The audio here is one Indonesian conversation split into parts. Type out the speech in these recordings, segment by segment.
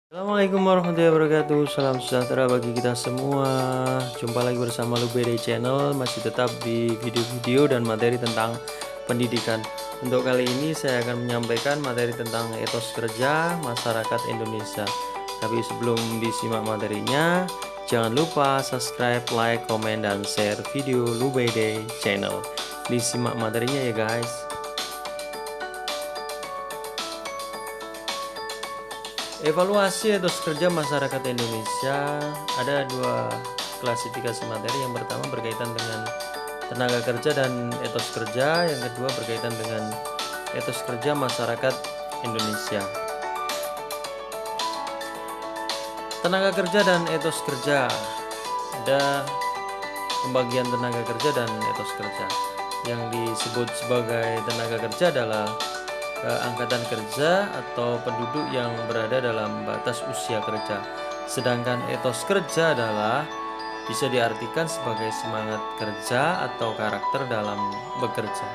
Assalamualaikum warahmatullahi wabarakatuh. Salam sejahtera bagi kita semua. Jumpa lagi bersama Lubede Channel. Masih tetap di video-video dan materi tentang pendidikan. Untuk kali ini saya akan menyampaikan materi tentang etos kerja masyarakat Indonesia. Tapi sebelum disimak materinya, jangan lupa subscribe, like, komen, dan share video Lubede Channel. Disimak materinya ya guys. Evaluasi etos kerja masyarakat Indonesia ada dua klasifikasi materi. Yang pertama berkaitan dengan tenaga kerja dan etos kerja, yang kedua berkaitan dengan etos kerja masyarakat Indonesia. Tenaga kerja dan etos kerja, ada pembagian tenaga kerja dan etos kerja. Yang disebut sebagai tenaga kerja adalah angkatan kerja atau penduduk yang berada dalam batas usia kerja. Sedangkan etos kerja adalah bisa diartikan sebagai semangat kerja atau karakter dalam bekerja.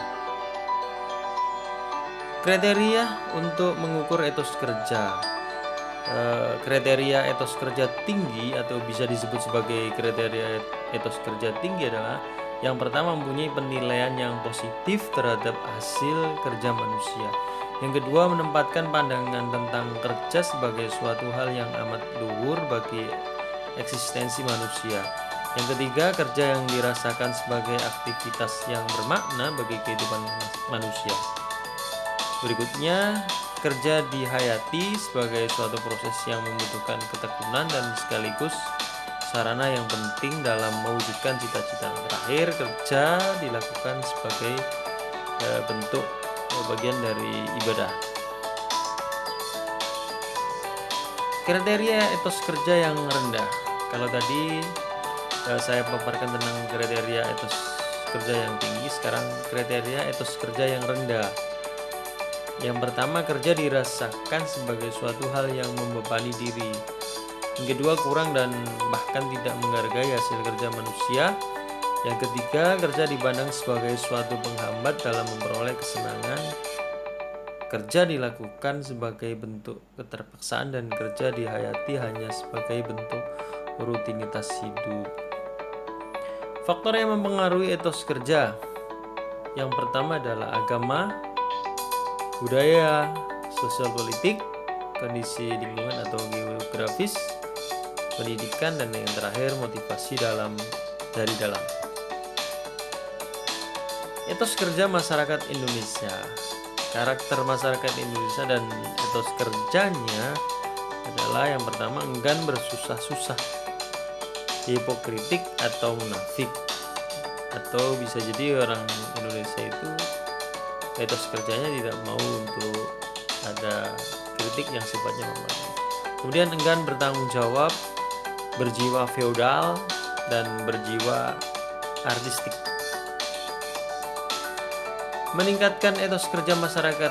Kriteria untuk mengukur etos kerja. Kriteria etos kerja tinggi atau bisa disebut sebagai kriteria etos kerja tinggi adalah yang pertama mempunyai penilaian yang positif terhadap hasil kerja manusia. Yang kedua menempatkan pandangan tentang kerja sebagai suatu hal yang amat luhur bagi eksistensi manusia. Yang ketiga kerja yang dirasakan sebagai aktivitas yang bermakna bagi kehidupan manusia. Berikutnya kerja dihayati sebagai suatu proses yang membutuhkan ketekunan dan sekaligus sarana yang penting dalam mewujudkan cita-cita. Terakhir, kerja dilakukan sebagai bentuk bagian dari ibadah. Kriteria etos kerja yang rendah. Kalau tadi saya paparkan tentang kriteria etos kerja yang tinggi, sekarang kriteria etos kerja yang rendah. Yang pertama, kerja dirasakan sebagai suatu hal yang membebani diri. Yang kedua, kurang dan bahkan tidak menghargai hasil kerja manusia. Yang ketiga, kerja dipandang sebagai suatu penghambat dalam memperoleh kesenangan. Kerja dilakukan sebagai bentuk keterpaksaan dan kerja dihayati hanya sebagai bentuk rutinitas hidup. Faktor yang mempengaruhi etos kerja. Yang pertama adalah agama, budaya, sosial politik, kondisi lingkungan atau geografis, pendidikan, dan yang terakhir motivasi dari dalam. Etos kerja masyarakat Indonesia. Karakter masyarakat Indonesia dan etos kerjanya adalah yang pertama enggan bersusah-susah, hipokritik atau munafik. Atau bisa jadi orang Indonesia itu etos kerjanya tidak mau untuk ada kritik yang sifatnya membantu. Kemudian enggan bertanggung jawab, berjiwa feodal, dan berjiwa artistik. Meningkatkan etos kerja masyarakat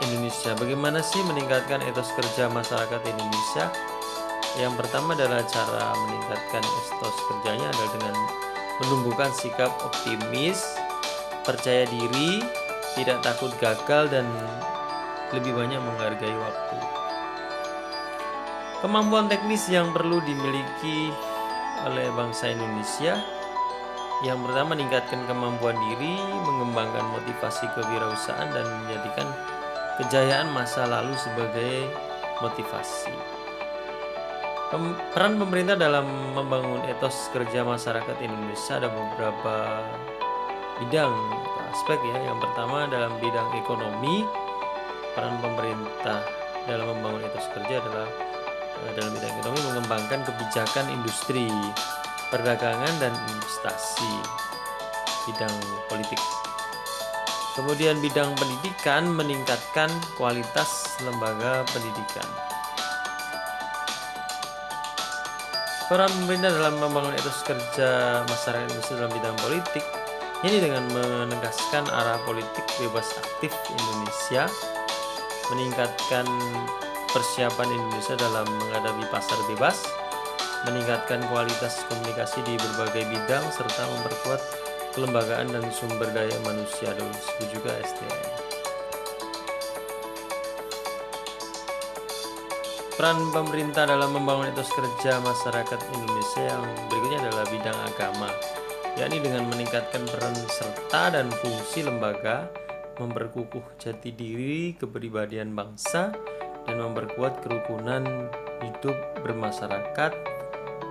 Indonesia. Bagaimana sih meningkatkan etos kerja masyarakat Indonesia? Yang pertama adalah cara meningkatkan etos kerjanya adalah dengan menumbuhkan sikap optimis, percaya diri, tidak takut gagal, dan lebih banyak menghargai waktu. Kemampuan teknis yang perlu dimiliki oleh bangsa Indonesia. Yang pertama, meningkatkan kemampuan diri, mengembangkan motivasi kewirausahaan, dan menjadikan kejayaan masa lalu sebagai motivasi. Peran pemerintah dalam membangun etos kerja masyarakat Indonesia ada beberapa bidang atau aspek ya. Yang pertama dalam bidang ekonomi, peran pemerintah dalam membangun etos kerja adalah dalam bidang ekonomi mengembangkan kebijakan industri, perdagangan, dan investasi. Bidang politik. Kemudian bidang pendidikan, meningkatkan kualitas lembaga pendidikan. Peran pemerintah dalam membangun etos kerja masyarakat Indonesia dalam bidang politik ini dengan menegaskan arah politik bebas aktif Indonesia, meningkatkan persiapan Indonesia dalam menghadapi pasar bebas, meningkatkan kualitas komunikasi di berbagai bidang, serta memperkuat kelembagaan dan sumber daya manusia atau disebut juga SDM. Peran pemerintah dalam membangun etos kerja masyarakat Indonesia yang berikutnya adalah bidang agama, yakni dengan meningkatkan peran serta dan fungsi lembaga, memperkukuh jati diri kepribadian bangsa, dan memperkuat kerukunan hidup bermasyarakat,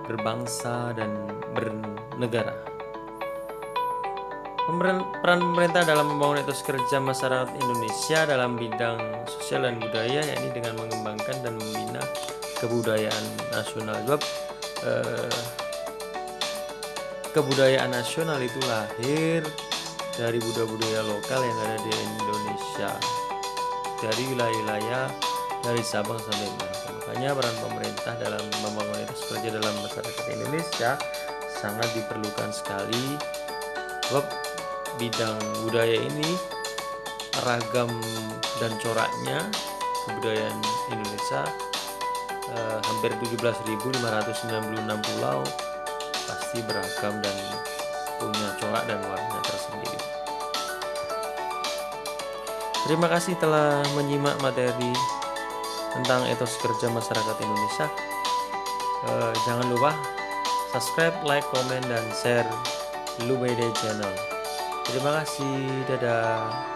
berbangsa, dan bernegara. Peran pemerintah dalam membangun etos kerja masyarakat Indonesia dalam bidang sosial dan budaya, yakni dengan mengembangkan dan membina kebudayaan nasional. Sebab kebudayaan nasional itu lahir dari budaya-budaya lokal yang ada di Indonesia, dari wilayah-wilayah dari Sabang sampai Merauke. Makanya peran pemerintah dalam membangun etos kerja dalam masyarakat Indonesia sangat diperlukan sekali. Sebab bidang budaya ini ragam dan coraknya kebudayaan Indonesia, hampir 17.596 pulau, pasti beragam dan punya corak dan warna tersendiri. Terima kasih telah menyimak materi tentang etos kerja masyarakat Indonesia. Jangan lupa subscribe, like, komen, dan share Lumede Channel. Terima kasih, dadah.